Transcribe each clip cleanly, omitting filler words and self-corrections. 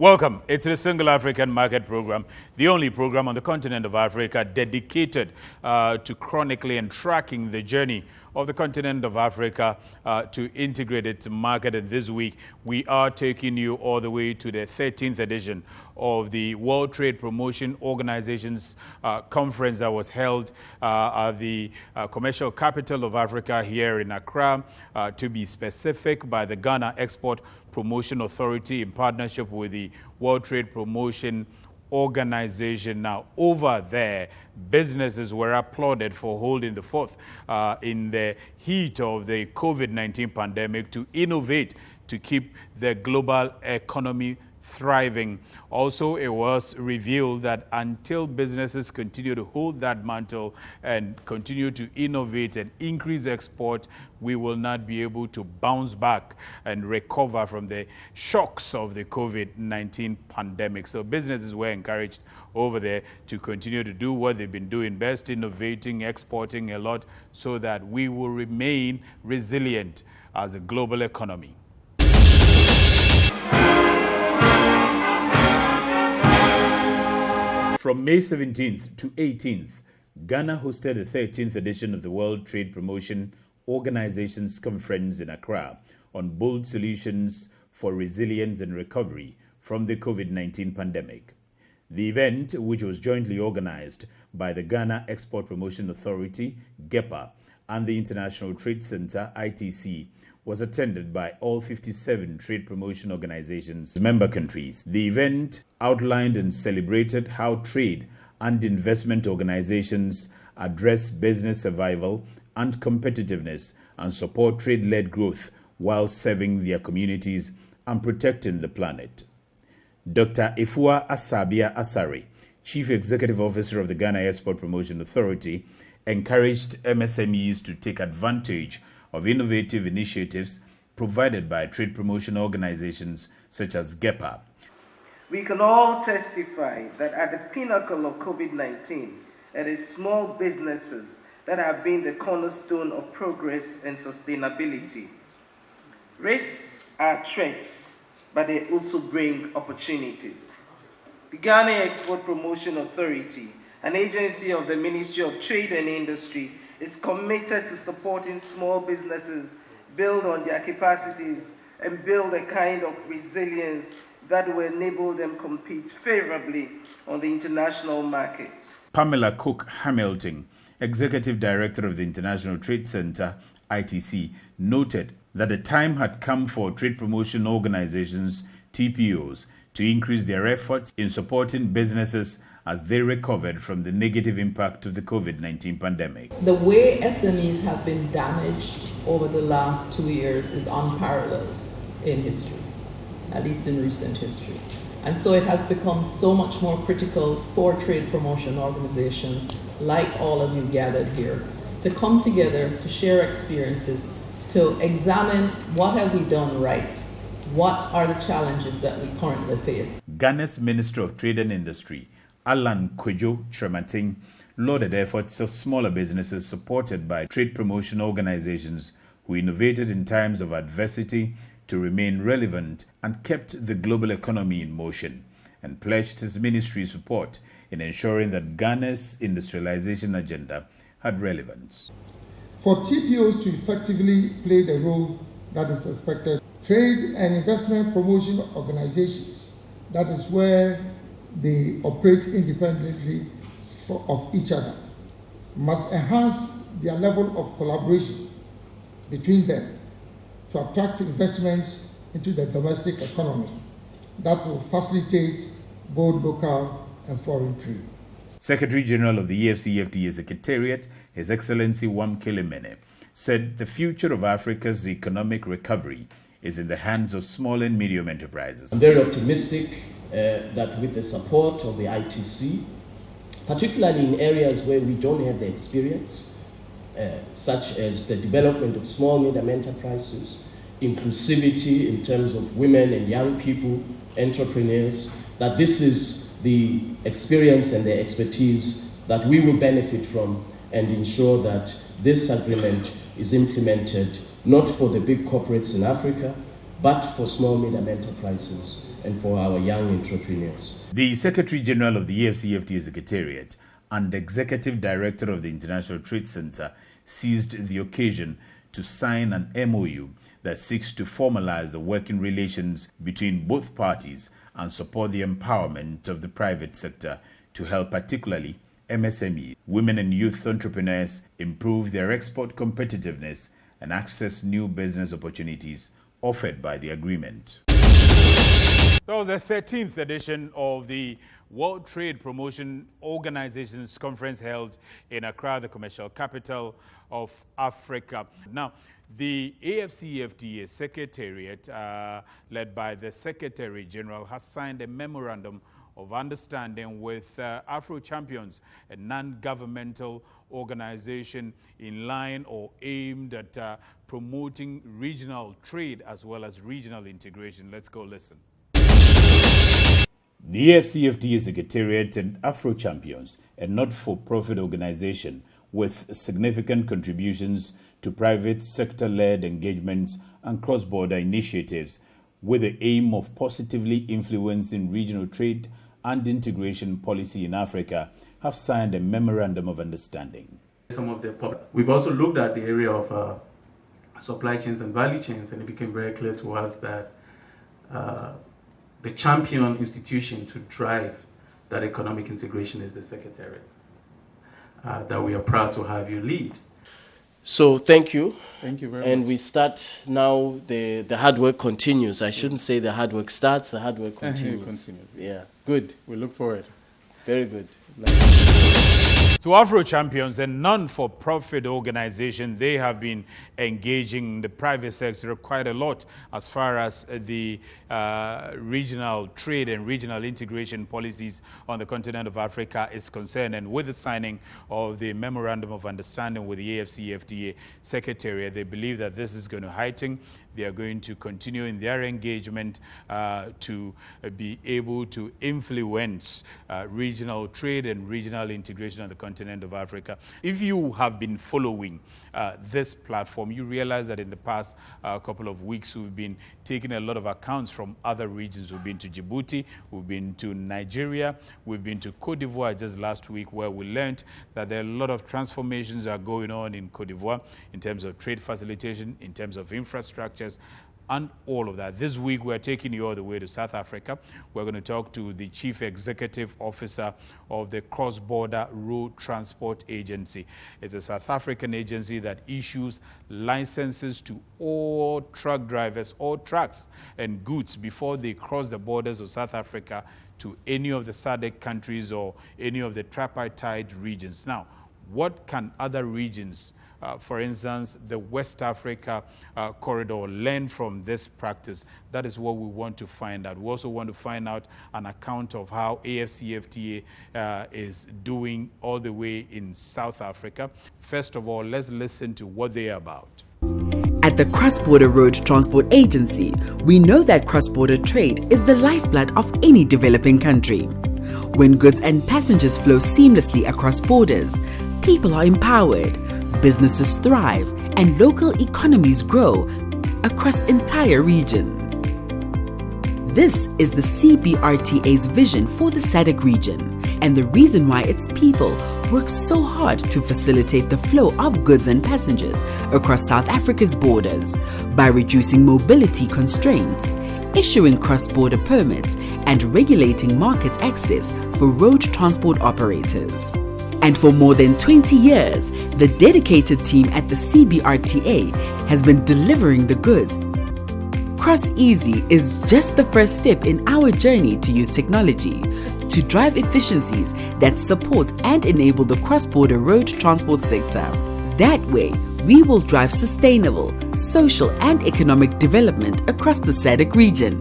Welcome. It's the Single African Market Program, the only program on the continent of Africa dedicated to chronically and tracking the journey of the continent of Africa to integrate its market. And this week, we are taking you all the way to the 13th edition of the World Trade Promotion Organization's conference that was held at the commercial capital of Africa here in Accra, to be specific, by the Ghana Export Promotion Authority in partnership with the World Trade Promotion Organization. Now, over there, businesses were applauded for holding the fort in the heat of the COVID-19 pandemic to innovate to keep the global economy thriving. Also, it was revealed that until businesses continue to hold that mantle and continue to innovate and increase export, we will not be able to bounce back and recover from the shocks of the COVID-19 pandemic. So businesses were encouraged over there to continue to do what they've been doing best, innovating, exporting a lot, so that we will remain resilient as a global economy. From May 17th to 18th, Ghana hosted the 13th edition of the World Trade Promotion Organization's conference in Accra on bold solutions for resilience and recovery from the COVID-19 pandemic. The event, which was jointly organized by the Ghana Export Promotion Authority, GEPA, and the International Trade Center, ITC, was attended by all 57 trade promotion organizations member countries. The event outlined and celebrated how trade and investment organizations address business survival and competitiveness and support trade-led growth while serving their communities and protecting the planet. Dr. Efua Asabia Asare, Chief Executive Officer of the Ghana Export Promotion Authority, encouraged MSMEs to take advantage of innovative initiatives provided by trade promotion organizations such as GEPA. We can all testify that at the pinnacle of COVID-19, it is small businesses that have been the cornerstone of progress and sustainability. Risks are threats, but they also bring opportunities. The Ghana Export Promotion Authority, an agency of the Ministry of Trade and Industry, is committed to supporting small businesses build on their capacities and build a kind of resilience that will enable them compete favorably on the international market. Pamela Cook Hamilton, Executive Director of the International Trade Center, ITC, noted that the time had come for trade promotion organizations, TPOs, to increase their efforts in supporting businesses as they recovered from the negative impact of the COVID-19 pandemic. The way SMEs have been damaged over the last 2 years is unparalleled in history, at least in recent history. And so it has become so much more critical for trade promotion organizations like all of you gathered here to come together, to share experiences, to examine what have we done right, what are the challenges that we currently face. Ghana's Minister of Trade and Industry, Alan Kwejo Trematin, lauded efforts of smaller businesses supported by trade promotion organizations who innovated in times of adversity to remain relevant and kept the global economy in motion, and pledged his ministry's support in ensuring that Ghana's industrialization agenda had relevance. For TPOs to effectively play the role that is expected, trade and investment promotion organizations, that is where they operate independently of each other, must enhance their level of collaboration between them to attract investments into the domestic economy that will facilitate both local and foreign trade. Secretary General of the AfCFTA Secretariat, His Excellency Wamkele Mene, said the future of Africa's economic recovery is in the hands of small and medium enterprises. I'm very optimistic that with the support of the ITC, particularly in areas where we don't have the experience, such as the development of small and medium enterprises, inclusivity in terms of women and young people, entrepreneurs, that this is the experience and the expertise that we will benefit from and ensure that this agreement is implemented not for the big corporates in Africa, but for small and medium enterprises and for our young entrepreneurs. The Secretary General of the AfCFTA Secretariat and Executive Director of the International Trade Center seized the occasion to sign an MOU that seeks to formalize the working relations between both parties and support the empowerment of the private sector to help particularly MSMEs, women and youth entrepreneurs, improve their export competitiveness and access new business opportunities offered by the agreement. That was the 13th edition of the World Trade Promotion Organization's conference held in Accra, the commercial capital of Africa. Now, the AfCFTA Secretariat, led by the Secretary General, has signed a memorandum of understanding with Afro-Champions, a non-governmental organization in line or aimed at promoting regional trade as well as regional integration. Let's go listen. The AfCFTA Secretariat and Afro-Champions, a not-for-profit organization with significant contributions to private sector-led engagements and cross-border initiatives with the aim of positively influencing regional trade and integration policy in Africa, have signed a memorandum of understanding. We've also looked at the area of supply chains and value chains, and it became very clear to us that the champion institution to drive that economic integration is the Secretariat, that we are proud to have you lead. So thank you. Thank you very much. And we start now, the hard work continues. I shouldn't say the hard work starts, the hard work continues. Yeah, good. We look forward. Very good. So Afro-Champions, a non-for-profit organization, they have been engaging the private sector quite a lot as far as the regional trade and regional integration policies on the continent of Africa is concerned. And with the signing of the Memorandum of Understanding with the AfCFTA Secretariat, they believe that this is going to heighten. They are going to continue in their engagement to be able to influence regional trade and regional integration on the continent of Africa. If you have been following this platform, you realize that in the past couple of weeks, we've been taking a lot of accounts from other regions. We've been to Djibouti, we've been to Nigeria, we've been to Cote d'Ivoire just last week, where we learned that there are a lot of transformations that are going on in Cote d'Ivoire in terms of trade facilitation, in terms of infrastructures, and all of that. This week, we're taking you all the way to South Africa. We're going to talk to the Chief Executive Officer of the Cross-Border Road Transport Agency. It's a South African agency that issues licenses to all truck drivers, all trucks and goods before they cross the borders of South Africa to any of the SADC countries or any of the Tripartite regions. Now, what can other regions, for instance, the West Africa corridor, learn from this practice? That is what we want to find out. We also want to find out an account of how AfCFTA is doing all the way in South Africa. First of all, let's listen to what they are about. At the Cross-Border Road Transport Agency, we know that cross-border trade is the lifeblood of any developing country. When goods and passengers flow seamlessly across borders, people are empowered, businesses thrive, and local economies grow across entire regions. This is the C-BRTA's vision for the SADC region, and the reason why its people work so hard to facilitate the flow of goods and passengers across South Africa's borders by reducing mobility constraints, issuing cross-border permits, and regulating market access for road transport operators. And for more than 20 years, the dedicated team at the C-BRTA has been delivering the goods. Cross Easy is just the first step in our journey to use technology to drive efficiencies that support and enable the cross-border road transport sector. That way, we will drive sustainable, social and economic development across the SADC region.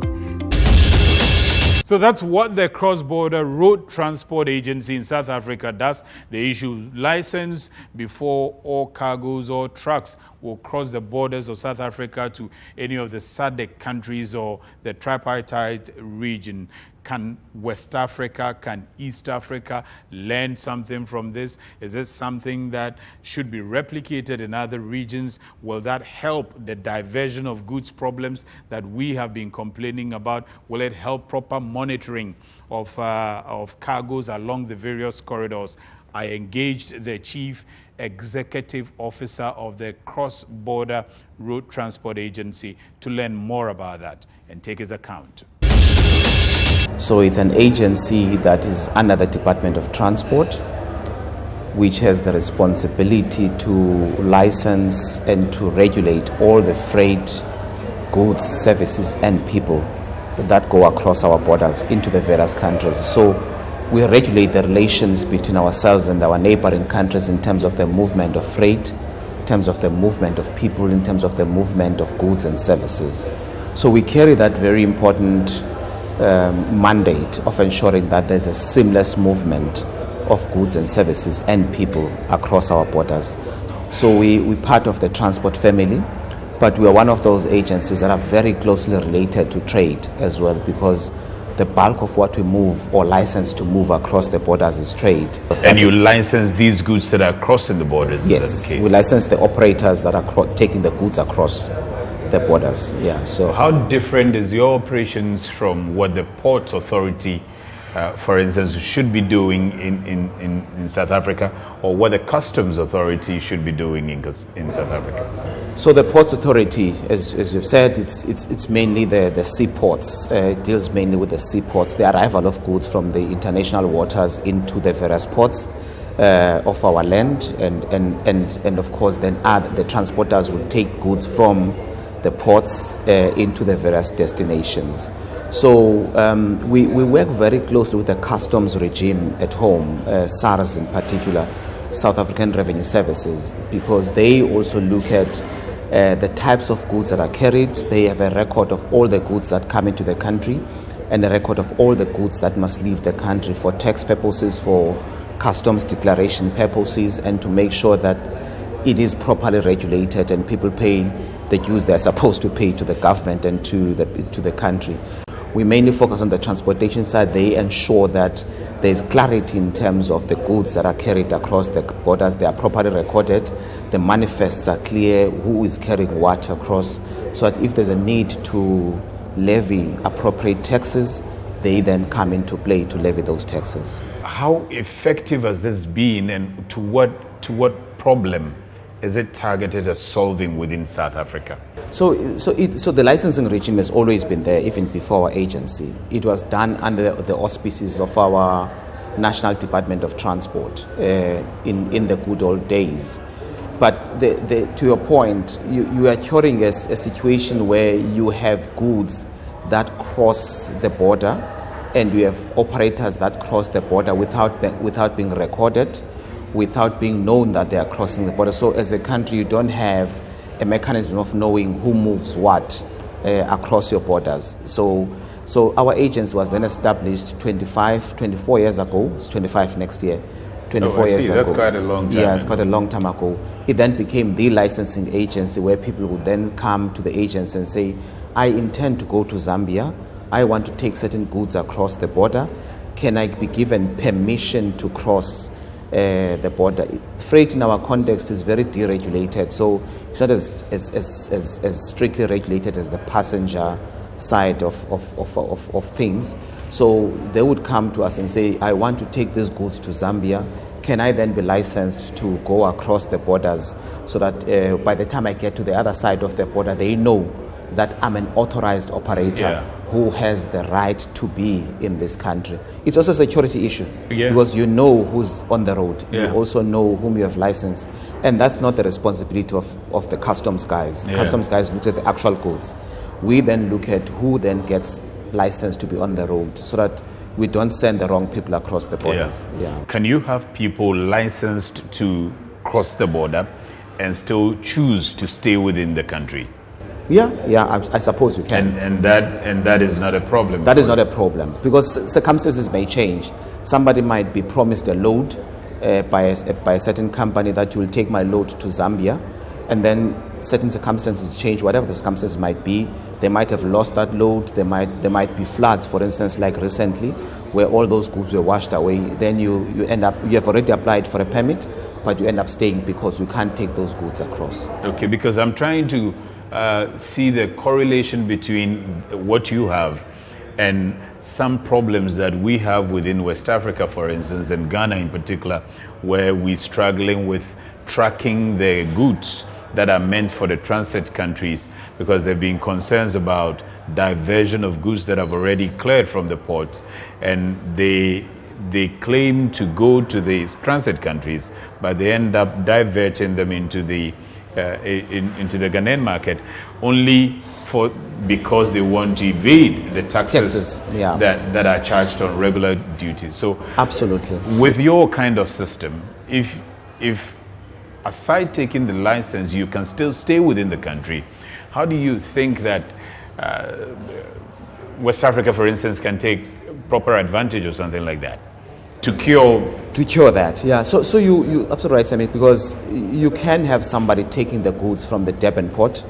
So that's what the Cross-Border Road Transport Agency in South Africa does. They issue license before all cargoes or trucks will cross the borders of South Africa to any of the SADC countries or the Tripartite region. Can West Africa, can East Africa learn something from this? Is this something that should be replicated in other regions? Will that help the diversion of goods problems that we have been complaining about? Will it help proper monitoring of cargoes along the various corridors? I engaged the Chief Executive Officer of the Cross-Border Road Transport Agency to learn more about that and take his account. So it's an agency that is under the Department of Transport, which has the responsibility to license and to regulate all the freight, goods, services, and people that go across our borders into the various countries. So we regulate the relations between ourselves and our neighboring countries in terms of the movement of freight, in terms of the movement of people, in terms of the movement of goods and services. So we carry that very important mandate of ensuring that there's a seamless movement of goods and services and people across our borders. So we're part of the transport family, but we are one of those agencies that are very closely related to trade as well, because the bulk of what we move or license to move across the borders is trade. And you license these goods that are crossing the borders? Yes, we license the operators that are taking the goods across the borders. Yeah. So how different is your operations from what the Ports Authority, for instance, should be doing in South Africa, or what the Customs Authority should be doing in South Africa? So the Ports Authority, as you've said, it's mainly the seaports. It deals mainly with the seaports, the arrival of goods from the international waters into the various ports of our land, and of course then the transporters will take goods from the ports into the various destinations. So we work very closely with the customs regime at home, SARS in particular, South African Revenue Services, because they also look at the types of goods that are carried. They have a record of all the goods that come into the country and a record of all the goods that must leave the country for tax purposes, for customs declaration purposes, and to make sure that it is properly regulated and people pay the dues they're supposed to pay to the government and to the country. We mainly focus on the transportation side. They ensure that there's clarity in terms of the goods that are carried across the borders. They are properly recorded. The manifests are clear, who is carrying what across, so that if there's a need to levy appropriate taxes, they then come into play to levy those taxes. How effective has this been, and to what problem is it targeted at solving within South Africa? So the licensing regime has always been there, even before our agency. It was done under the auspices of our National Department of Transport in the good old days. But to your point, you are curing a situation where you have goods that cross the border, and you have operators that cross the border without being recorded, without being known that they are crossing the border. So as a country, you don't have a mechanism of knowing who moves what across your borders. So our agency was then established 24 years ago. It's 25 next year. 24 years ago. That's quite a long time. Yeah, it's quite a long time ago. It then became the licensing agency, where people would then come to the agency and say, I intend to go to Zambia. I want to take certain goods across the border. Can I be given permission to cross the border? Freight in our context is very deregulated, so it's not as strictly regulated as the passenger side of things. So they would come to us and say, I want to take these goods to Zambia. Can I then be licensed to go across the borders, so that by the time I get to the other side of the border, they know that I'm an authorized operator who has the right to be in this country. It's also a security issue, because you know who's on the road. You also know whom you have licensed. And that's not the responsibility of the customs guys. The customs guys look at the actual goods. We then look at who then gets licensed to be on the road, so that we don't send the wrong people across the borders. Can you have people licensed to cross the border and still choose to stay within the country? I suppose you can. And that is not a problem? That is not a problem, because circumstances may change. Somebody might be promised a load by a certain company that you will take my load to Zambia. and then certain circumstances change, whatever the circumstances might be. They might have lost that load. There might be floods, for instance, like recently, where all those goods were washed away. Then you end up, you have already applied for a permit, but you end up staying because you can't take those goods across. Okay, because I'm trying to see the correlation between what you have and some problems that we have within West Africa, for instance, and Ghana in particular, where we're struggling with tracking the goods that are meant for the transit countries, because there have been concerns about diversion of goods that have already cleared from the ports, and they claim to go to the transit countries, but they end up diverting them into the Ghanaian market only because they want to evade the taxes that are charged on regular duties. So absolutely, with your kind of system, if aside taking the license, you can still stay within the country, how do you think that West Africa, for instance, can take proper advantage of something like that to cure that? Yeah. So you absolutely right, Samit, because you can have somebody taking the goods from the Durban port,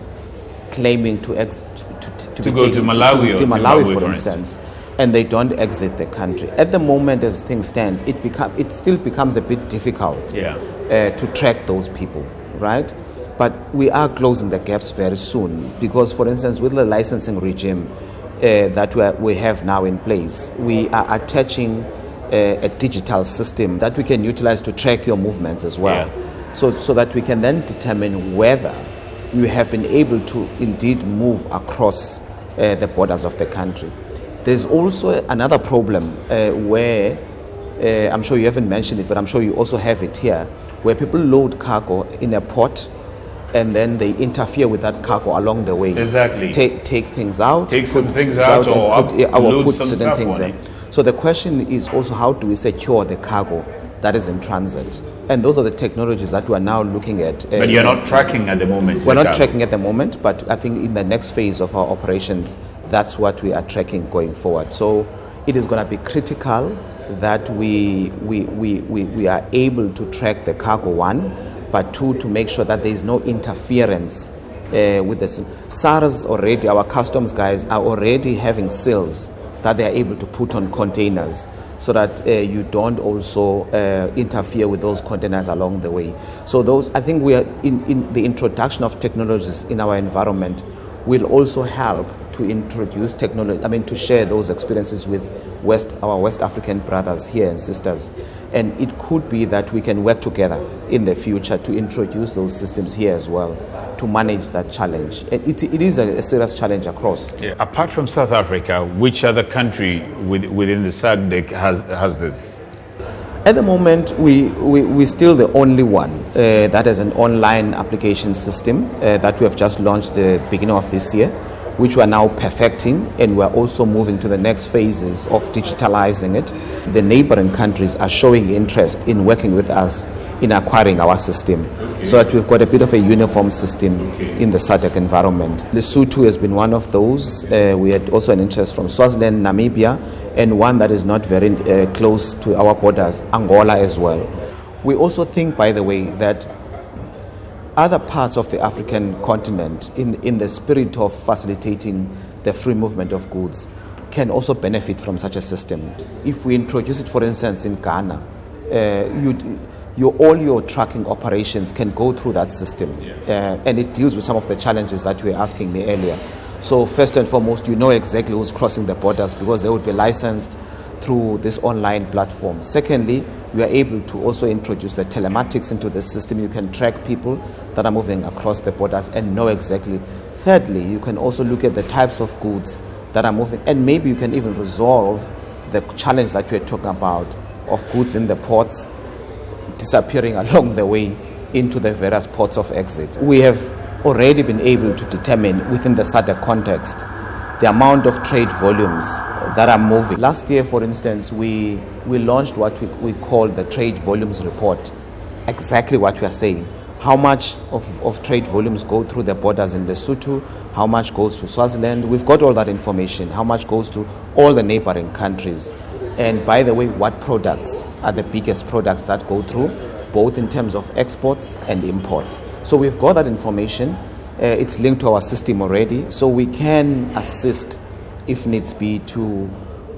claiming to go to Malawi, for instance, and they don't exit the country. At the moment, as things stand, it still becomes a bit difficult to track those people, right? But we are closing the gaps very soon, because, for instance, with the licensing regime that we have now in place, we are attaching a digital system that we can utilize to track your movements as well, so that we can then determine whether you have been able to indeed move across the borders of the country. There's also another problem where, I'm sure you haven't mentioned it, but I'm sure you also have it here, where people load cargo in a port and then they interfere with that cargo along the way. Exactly. Take things out. Take some things out or put certain things in. So the question is also, how do we secure the cargo that is in transit? And those are the technologies that we are now looking at. But you're not tracking at the moment. We're not tracking at the moment, but I think in the next phase of our operations, that's what we are tracking going forward. So it is going to be critical that we are able to track the cargo, one, but two, to make sure that there is no interference with the SARS. Already, our customs guys are already having seals that they are able to put on containers, so that you don't also interfere with those containers along the way. So those, I think we are in the introduction of technologies in our environment will also help to introduce technology, to share those experiences with our West African brothers here and sisters. And it could be that we can work together in the future to introduce those systems here as well, to manage that challenge. It is a serious challenge across. Yeah. Apart from South Africa, which other country within the SADC has this? At the moment, we're still the only one that has an online application system that we have just launched the beginning of this year, which we are now perfecting, and we're also moving to the next phases of digitalizing it. The neighboring countries are showing interest in working with us in acquiring our system, so that we've got a bit of a uniform system in the SADC environment. Lesotho has been one of those. We had also an interest from Swaziland, Namibia, and one that is not very close to our borders, Angola as well. We also think, by the way, that other parts of the African continent, in the spirit of facilitating the free movement of goods, can also benefit from such a system. If we introduce it, for instance, in Ghana, all your tracking operations can go through that system, and it deals with some of the challenges that you were asking me earlier. So first and foremost, you know exactly who's crossing the borders, because they would be licensed through this online platform. Secondly, you are able to also introduce the telematics into the system. You can track people that are moving across the borders and know exactly. Thirdly, you can also look at the types of goods that are moving, and maybe you can even resolve the challenge that we're talking about of goods in the ports disappearing along the way into the various ports of exit. We have already been able to determine within the SADC context the amount of trade volumes that are moving. Last year, for instance, we launched what we call the trade volumes report. Exactly what we are saying. How much of trade volumes go through the borders in Lesotho, how much goes to Swaziland. We've got all that information. How much goes to all the neighboring countries. And by the way, what products are the biggest products that go through both in terms of exports and imports. So we've got that information. It's linked to our system already, so we can assist if needs be to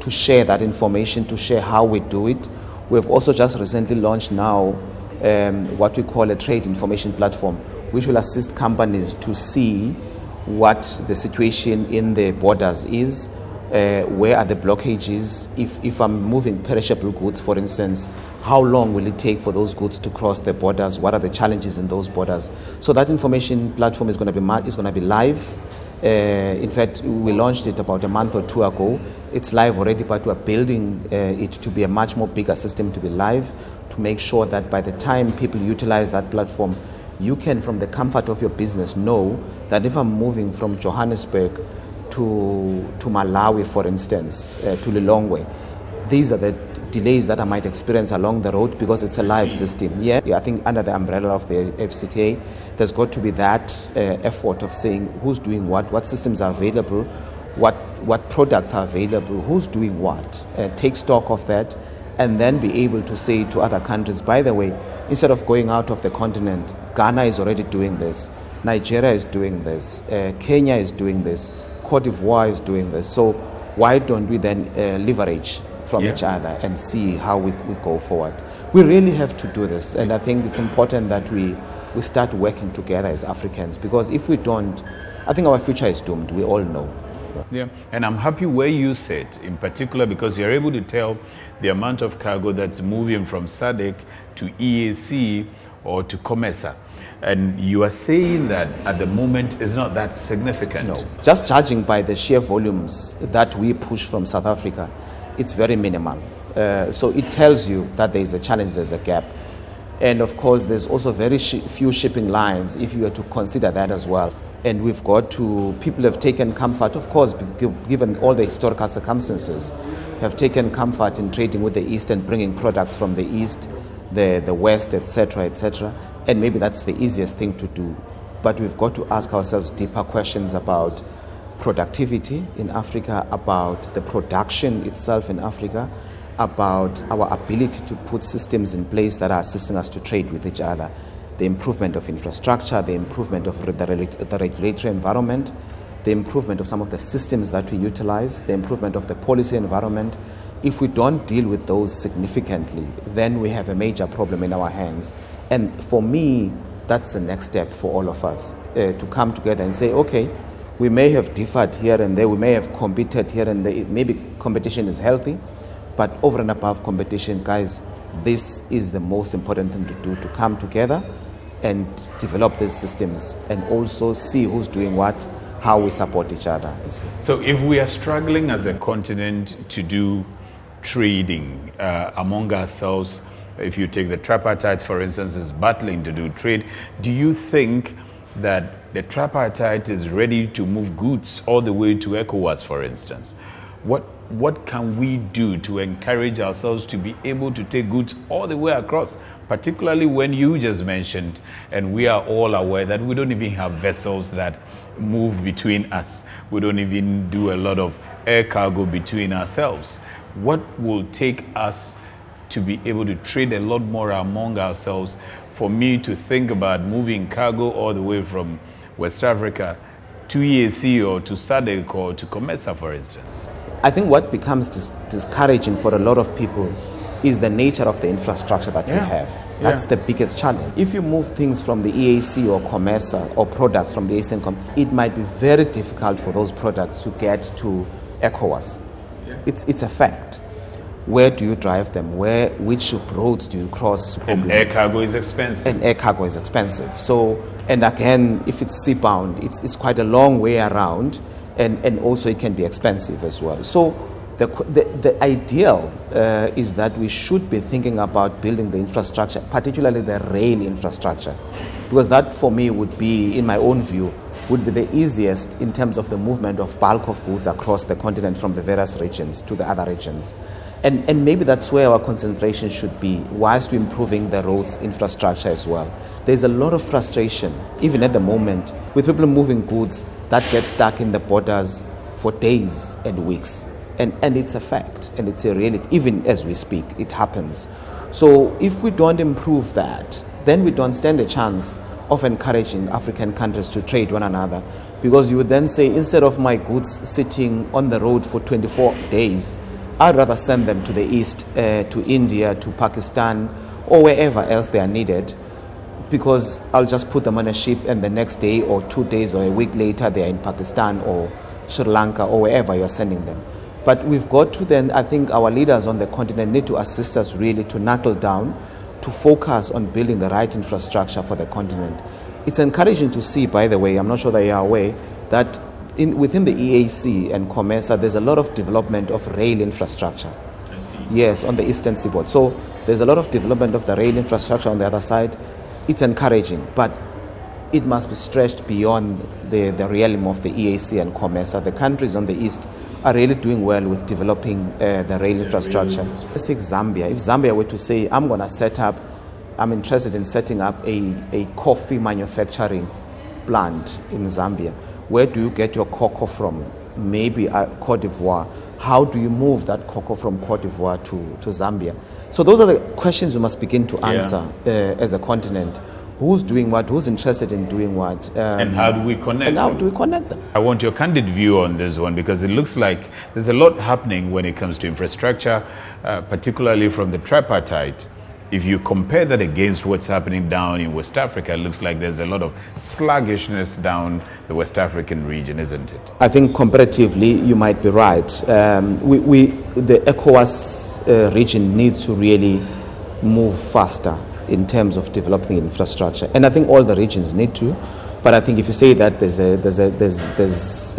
share that information, to share how we do it. We've also just recently launched now what we call a trade information platform, which will assist companies to see what the situation in the borders is, where are the blockages. If I'm moving perishable goods, for instance, how long will it take for those goods to cross the borders? What are the challenges in those borders? So that information platform is going to be live. In fact, we launched it about a month or two ago. It's live already, but we're building it to be a much more bigger system to be live, to make sure that by the time people utilize that platform, you can, from the comfort of your business, know that if I'm moving from Johannesburg to Malawi, for instance, to Lilongwe, these are the delays that I might experience along the road because it's a live system. Yeah, I think under the umbrella of the FCTA, there's got to be that effort of saying who's doing what systems are available, what products are available, who's doing what, take stock of that, and then be able to say to other countries, by the way, instead of going out of the continent, Ghana is already doing this, Nigeria is doing this, Kenya is doing this, Cote d'Ivoire is doing this. So why don't we then leverage from each other and see how we go forward? We really have to do this, and I think it's important that we start working together as Africans, because if we don't, I think our future is doomed. We all know. Yeah, and I'm happy where you sit in particular, because you're able to tell the amount of cargo that's moving from SADC to EAC or to COMESA. And you are saying that at the moment is not that significant. No, just judging by the sheer volumes that we push from South Africa, it's very minimal. So it tells you that there is a challenge, there's a gap. And of course, there's also very few shipping lines, if you were to consider that as well. And we've got to, people have taken comfort, of course, given all the historical circumstances, have taken comfort in trading with the East and bringing products from the East, the West, etc. And maybe that's the easiest thing to do. But we've got to ask ourselves deeper questions about productivity in Africa, about the production itself in Africa, about our ability to put systems in place that are assisting us to trade with each other, the improvement of infrastructure, the improvement of the regulatory environment, the improvement of some of the systems that we utilize, the improvement of the policy environment. If we don't deal with those significantly, then we have a major problem in our hands. And for me, that's the next step for all of us, to come together and say, okay, we may have differed here and there, we may have competed here and there, maybe competition is healthy, but over and above competition, guys, this is the most important thing to do, to come together and develop these systems and also see who's doing what, how we support each other. So if we are struggling as a continent to do trading among ourselves, if you take the Tripartite, for instance, is battling to do trade, do you think that the Tripartite is ready to move goods all the way to ECOWAS, for instance? What can we do to encourage ourselves to be able to take goods all the way across, particularly when you just mentioned, and we are all aware that we don't even have vessels that move between us. We don't even do a lot of air cargo between ourselves. What will take us to be able to trade a lot more among ourselves for me to think about moving cargo all the way from West Africa to EAC or to SADC or to COMESA, for instance? I think what becomes discouraging for a lot of people is the nature of the infrastructure that we have. That's the biggest challenge. If you move things from the EAC or COMESA or products from the ASEAN, it might be very difficult for those products to get to ECOWAS. It's a fact. Where do you drive them? Which roads do you cross? And air cargo is expensive. So, and again, if it's seabound, it's quite a long way around, and also it can be expensive as well. So the ideal is that we should be thinking about building the infrastructure, particularly the rail infrastructure, because that for me would be, in my own view, would be the easiest in terms of the movement of bulk of goods across the continent from the various regions to the other regions. And maybe that's where our concentration should be, whilst we're improving the roads infrastructure as well. There's a lot of frustration, even at the moment, with people moving goods that get stuck in the borders for days and weeks. And it's a fact, and it's a reality. Even as we speak, it happens. So if we don't improve that, then we don't stand a chance of encouraging African countries to trade one another. Because you would then say, instead of my goods sitting on the road for 24 days, I'd rather send them to the east, to India, to Pakistan, or wherever else they are needed, because I'll just put them on a ship and the next day or 2 days or a week later they are in Pakistan or Sri Lanka or wherever you're sending them. But we've got to then, I think our leaders on the continent need to assist us really to knuckle down, to focus on building the right infrastructure for the continent. It's encouraging to see, by the way, I'm not sure that you are aware, that within the EAC and COMESA, there's a lot of development of rail infrastructure. I see. Yes, on the eastern seaboard. So there's a lot of development of the rail infrastructure on the other side. It's encouraging, but it must be stretched beyond the realm of the EAC and COMESA. The countries on the east are really doing well with developing the rail infrastructure. Let's take Zambia. If Zambia were to say, I'm interested in setting up a coffee manufacturing plant in Zambia, where do you get your cocoa from? Maybe Cote d'Ivoire. How do you move that cocoa from Cote d'Ivoire to Zambia? So those are the questions we must begin to answer as a continent. Who's doing what? Who's interested in doing what? And how do we connect them? I want your candid view on this one, because it looks like there's a lot happening when it comes to infrastructure, particularly from the Tripartite. If you compare that against what's happening down in West Africa, it looks like there's a lot of sluggishness down the West African region, isn't it? I think comparatively, you might be right. The ECOWAS region needs to really move faster in terms of developing infrastructure, and I think all the regions need to. But I think if you say that there's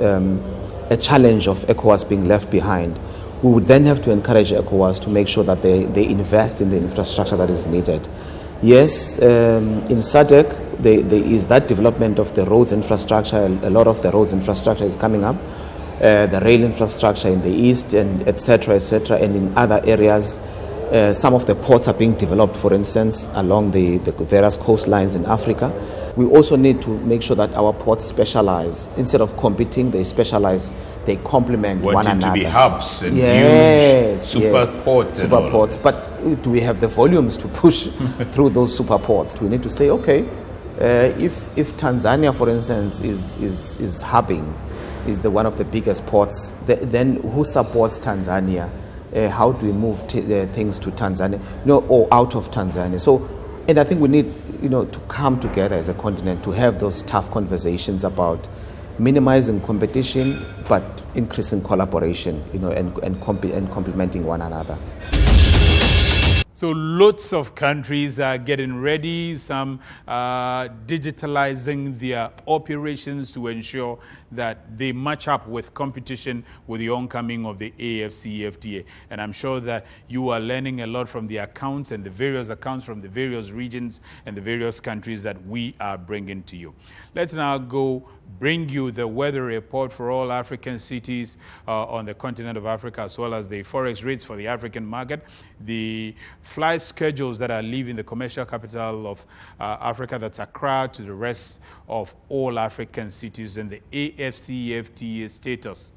a challenge of ECOWAS being left behind, we would then have to encourage ECOWAS to make sure that they invest in the infrastructure that is needed. Yes, in SADC, there is that development of the roads infrastructure. A lot of the roads infrastructure is coming up. The rail infrastructure in the east, and etc., and in other areas. Some of the ports are being developed, for instance, along the various coastlines in Africa. We also need to make sure that our ports specialize. Instead of competing, they specialize, they complement one another. To be hubs and huge super ports. Super ports. But do we have the volumes to push through those super ports? We need to say, okay, if Tanzania, for instance, is hubbing, is one of the biggest ports, then who supports Tanzania? How do we move things to Tanzania, or out of Tanzania? So, and I think we need, to come together as a continent to have those tough conversations about minimizing competition, but increasing collaboration, and complementing one another. So lots of countries are getting ready, some digitalizing their operations to ensure that they match up with competition with the oncoming of the AfCFTA. And I'm sure that you are learning a lot from the accounts and the various accounts from the various regions and the various countries that we are bringing to you. Let's now bring you the weather report for all African cities on the continent of Africa, as well as the forex rates for the African market, the flight schedules that are leaving the commercial capital of Africa, that's Accra, to the rest of all African cities, and the AfCFTA status.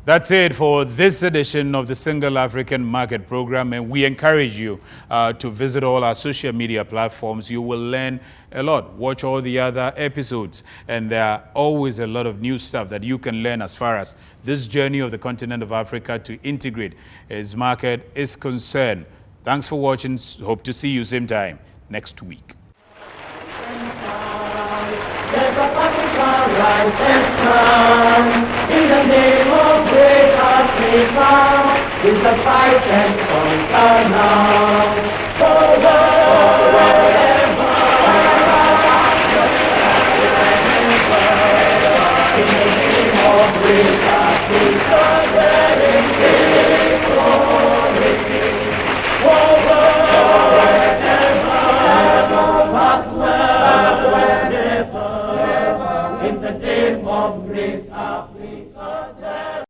That's it for this edition of the Single African Market Program, and we encourage you to visit all our social media platforms. You will learn a lot. Watch all the other episodes, and there are always a lot of new stuff that you can learn as far as this journey of the continent of Africa to integrate its market is concerned. Thanks for watching. Hope to see you same time next week. There's a Africa rise and shine in the name of great Africa. It's a fight and conquer now.